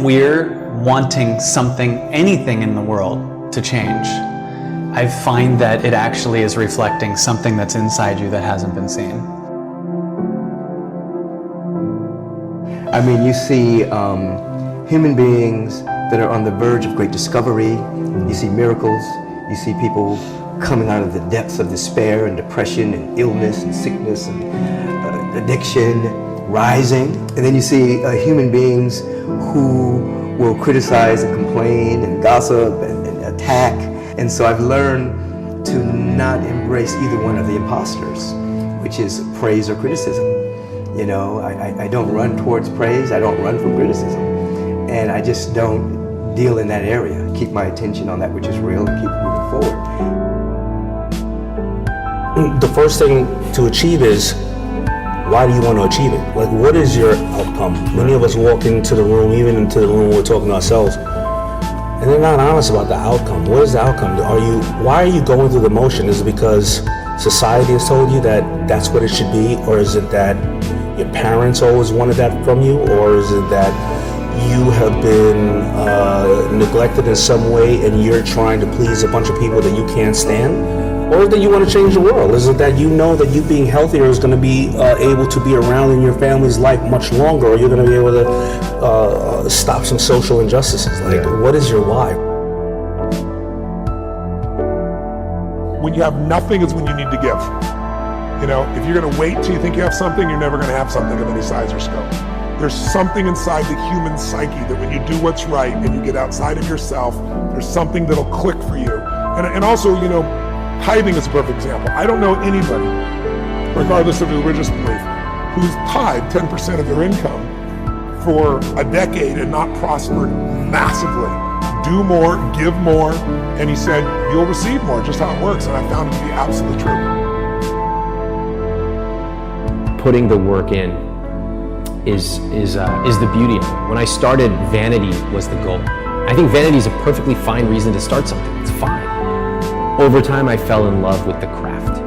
we're wanting something, anything in the world to change, I find that it actually is reflecting something that's inside you that hasn't been seen. I mean, you see human beings that are on the verge of great discovery. You see miracles. You see people coming out of the depths of despair and depression and illness and sickness and addiction, rising. And then you see human beings who will criticize and complain and gossip and attack. And so I've learned to not embrace either one of the imposters, which is praise or criticism. You know, I don't run towards praise, I don't run from criticism. And I just don't deal in that area. Keep my attention on that which is real and keep moving forward. The first thing to achieve is, why do you want to achieve it? Like, what is your outcome? Many of us walk into the room, even into the room we're talking to ourselves, and they're not honest about the outcome. What is the outcome? Why are you going through the motion? Is it because society has told you that that's what it should be? Or is it that your parents always wanted that from you? Or is it that you have been neglected in some way and you're trying to please a bunch of people that you can't stand? Or is it that you want to change the world? Is it that you know that you being healthier is going to be able to be around in your family's life much longer, or you're going to be able to stop some social injustices? Like, what is your why? When you have nothing is when you need to give. You know, if you're going to wait till you think you have something, you're never going to have something of any size or scope. There's something inside the human psyche that when you do what's right and you get outside of yourself, there's something that'll click for you. And also, you know, tithing is a perfect example. I don't know anybody, regardless of religious belief, who's tithed 10% of their income for a decade and not prospered massively. Do more, give more, and he said, you'll receive more, just how it works, and I found it to be absolutely true. Putting the work in is the beauty of it. When I started, vanity was the goal. I think vanity is a perfectly fine reason to start something. It's fine. Over time, I fell in love with the craft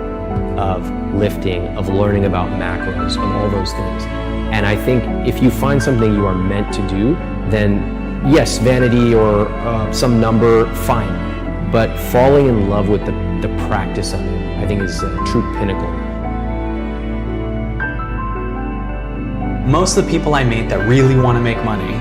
of lifting, of learning about macros, of all those things. And I think if you find something you are meant to do, then yes, vanity or some number, fine. But falling in love with the practice of it, I think is a true pinnacle. Most of the people I meet that really want to make money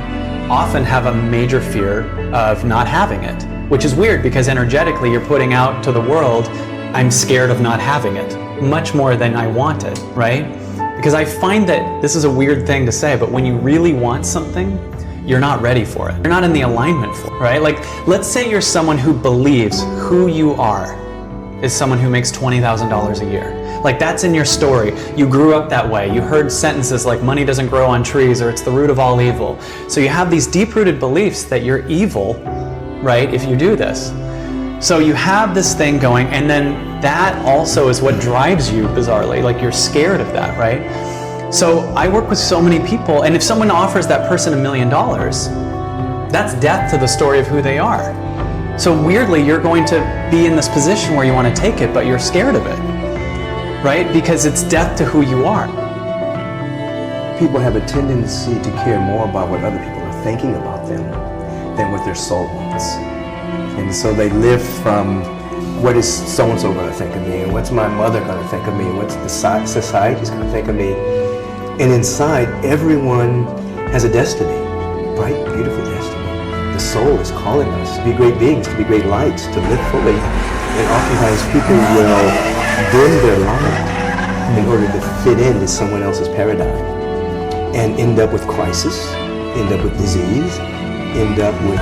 often have a major fear of not having it, which is weird because energetically you're putting out to the world, I'm scared of not having it, much more than I want it, right? Because I find that this is a weird thing to say, but when you really want something, you're not ready for it. You're not in the alignment for it, right? Like, let's say you're someone who believes who you are is someone who makes $20,000 a year. Like, that's in your story. You grew up that way. You heard sentences like money doesn't grow on trees or it's the root of all evil. So you have these deep-rooted beliefs that you're evil, right, if you do this. So you have this thing going, and then that also is what drives you, bizarrely. Like, you're scared of that, right? So I work with so many people, and if someone offers that person $1 million, that's death to the story of who they are. So weirdly, you're going to be in this position where you want to take it, but you're scared of it, right? Because it's death to who you are. People have a tendency to care more about what other people are thinking about them than what their soul wants. And so they live from, what is so-and-so going to think of me, and what's my mother going to think of me, and what's the society's going to think of me. And inside, everyone has a destiny, bright, beautiful destiny. The soul is calling us to be great beings, to be great lights, to live fully. And oftentimes people will dim their light in order to fit into someone else's paradigm and end up with crisis, end up with disease, end up with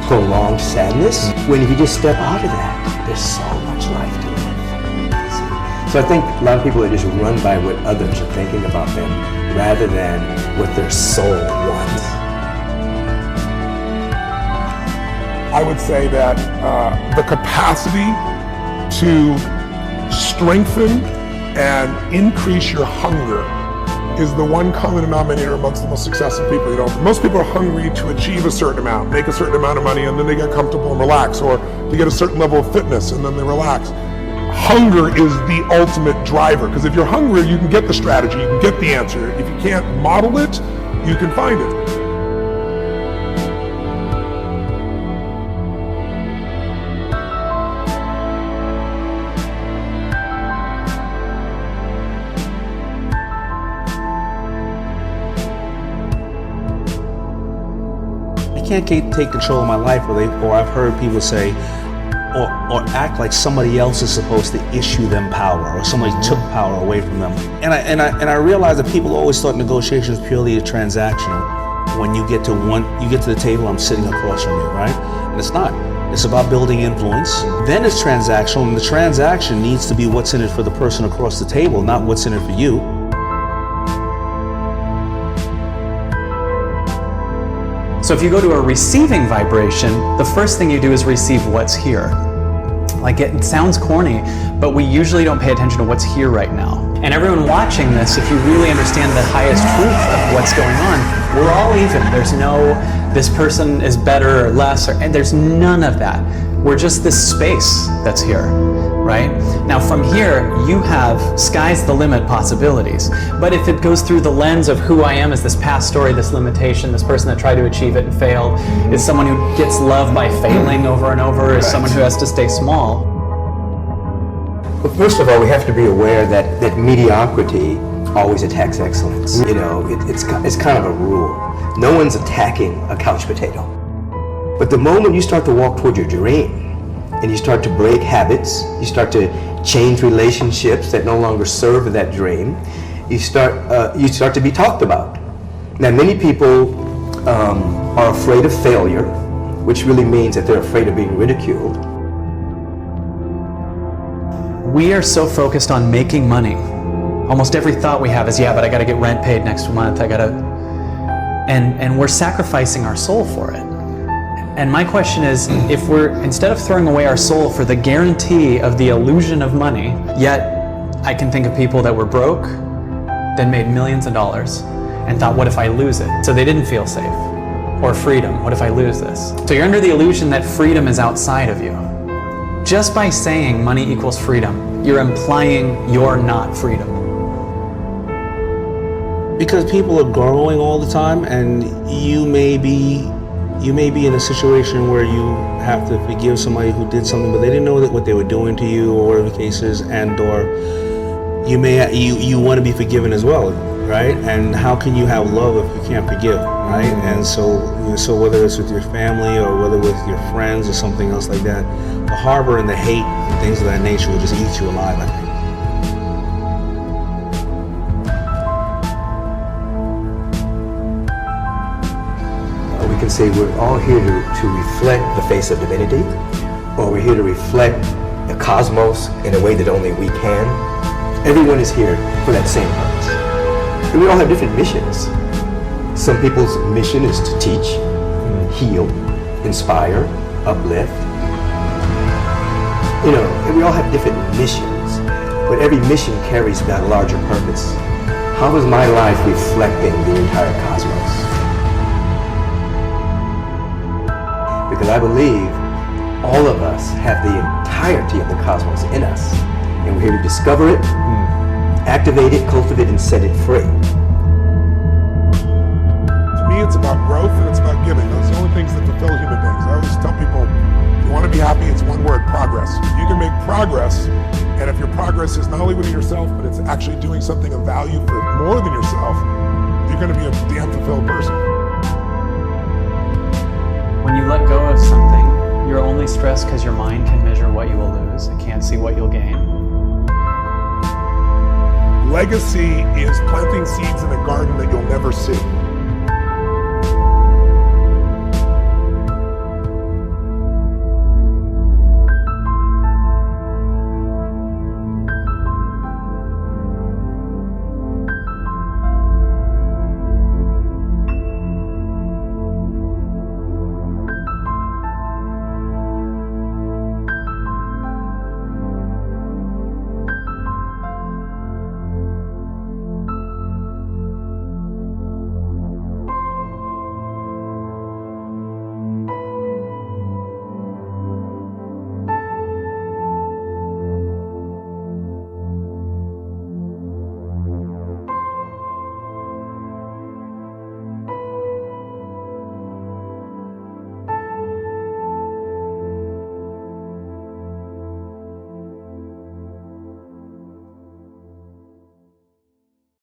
prolonged sadness. When if you just step out of that, there's so much life to live. So I think a lot of people are just run by what others are thinking about them rather than what their soul wants. I would say that the capacity to strengthen and increase your hunger is the one common denominator amongst the most successful people. You know, most people are hungry to achieve a certain amount, make a certain amount of money, and then they get comfortable and relax, or to get a certain level of fitness and then they relax. Hunger is the ultimate driver, because if you're hungry, you can get the strategy, you can get the answer. If you can't model it, you can find it. can't take control of my life, or I've heard people say, or act like somebody else is supposed to issue them power, or somebody took power away from them. And I realize that people always thought negotiations purely transactional. When you get to the table, I'm sitting across from you, right? And it's not. It's about building influence. Then it's transactional, and the transaction needs to be what's in it for the person across the table, not what's in it for you. So if you go to a receiving vibration, the first thing you do is receive what's here. Like, it sounds corny, but we usually don't pay attention to what's here right now. And everyone watching this, if you really understand the highest truth of what's going on, we're all even. There's no, this person is better or less, and there's none of that. We're just this space that's here, right? Now from here, you have sky's the limit possibilities. But if it goes through the lens of who I am as this past story, this limitation, this person that tried to achieve it and failed, is someone who gets love by failing over and over, is someone who has to stay small. Well, first of all, we have to be aware that mediocrity always attacks excellence. You know, it's kind of a rule. No one's attacking a couch potato. But the moment you start to walk toward your dream, and you start to break habits, you start to change relationships that no longer serve that dream, you start to be talked about. Now, many people are afraid of failure, which really means that they're afraid of being ridiculed. We are so focused on making money. Almost every thought we have is, yeah, but I gotta get rent paid next month, and we're sacrificing our soul for it. And my question is, if we're, instead of throwing away our soul for the guarantee of the illusion of money, yet I can think of people that were broke, then made millions of dollars, and thought, what if I lose it? So they didn't feel safe. Or freedom, what if I lose this? So you're under the illusion that freedom is outside of you. Just by saying money equals freedom, you're implying you're not freedom. Because people are growing all the time, and you may be in a situation where you have to forgive somebody who did something, but they didn't know that what they were doing to you, or whatever the case is, and or you want to be forgiven as well, right? And how can you have love if you can't forgive, right? And so whether it's with your family or whether with your friends or something else like that, the harbor and the hate and things of that nature will just eat you alive, I think. We can say we're all here to reflect the face of divinity, or we're here to reflect the cosmos in a way that only we can. Everyone is here for that same purpose. And we all have different missions. Some people's mission is to teach, heal, inspire, uplift. You know, and we all have different missions, but every mission carries that larger purpose. How is my life reflecting the entire cosmos? Because I believe all of us have the entirety of the cosmos in us, and we're here to discover it, activate it, cultivate, and set it free. To me, it's about growth and it's about giving. Those are the only things that fulfill human beings. I always tell people, if you want to be happy, it's one word: progress. You can make progress, and if your progress is not only within yourself, but it's actually doing something of value for more than yourself, you're going to be a damn fulfilled person. When you let go of something, you're only stressed because your mind can measure what you will lose. It can't see what you'll gain. Legacy is planting seeds in a garden that you'll never see.